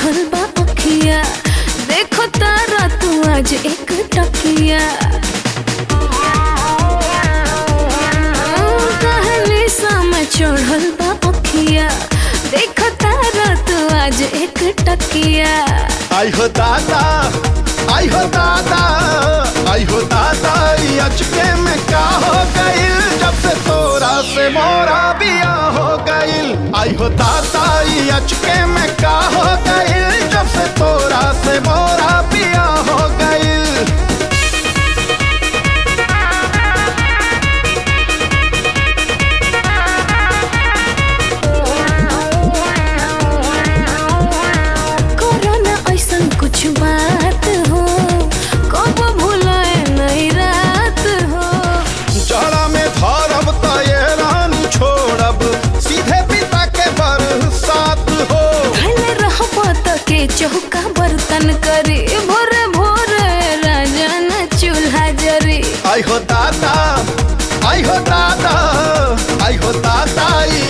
चढ़ल बा अखिया, देखो तारा तू आज एक टकिया। कहली समय चढ़ल बा अखिया, देखो तारा तू आज एक टकिया। आई हो दादा, आई हो दादा, आई हो दादा, अचके में का हो गइल जब से तोरा से मोरा बिया हो गइल। आई हो दादा, अचके में का हो गइल जब से तोरा से मोरा बिया हो गइल। कोरोना ऐसन कुछ बात हो, कब भूलाए नहीं रात हो। जड़ा में धरब त ये रानी छोड़ब, सीधे पिता के बरसात हो। भले रहब त के चौका बर्तन करी, भोरे भोरे राजा न चूल्हा जरी। आई हो दादा, आई हो दादा, आई हो दादा,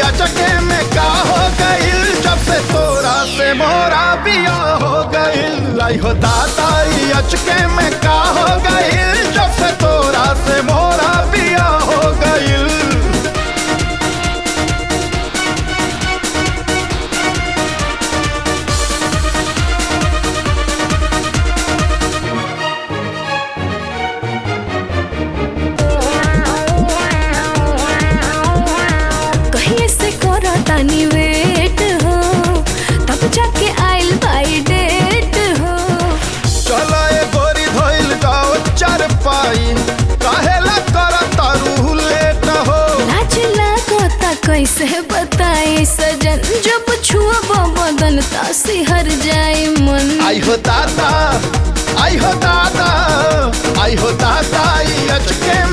अचके में का हो गइल जब से तोरा से मोरा बिया हो गइल। आई हो दादा, अचके में का हो गइल जब से तोरा से मोरा बिया हो गइल। कहीं से करो तानी वेट हो, तब जाके आइल बाई डेट हो। चला ए गोरी धोइल जाओ चार पाई, काहेला कर तारू लेट हो। लाज लागता कैसे बताई सजन, जब छुअब बदन ता सिहर जाए मन। आई हो दादा, आई हो दादा, आई हो दादा, अचके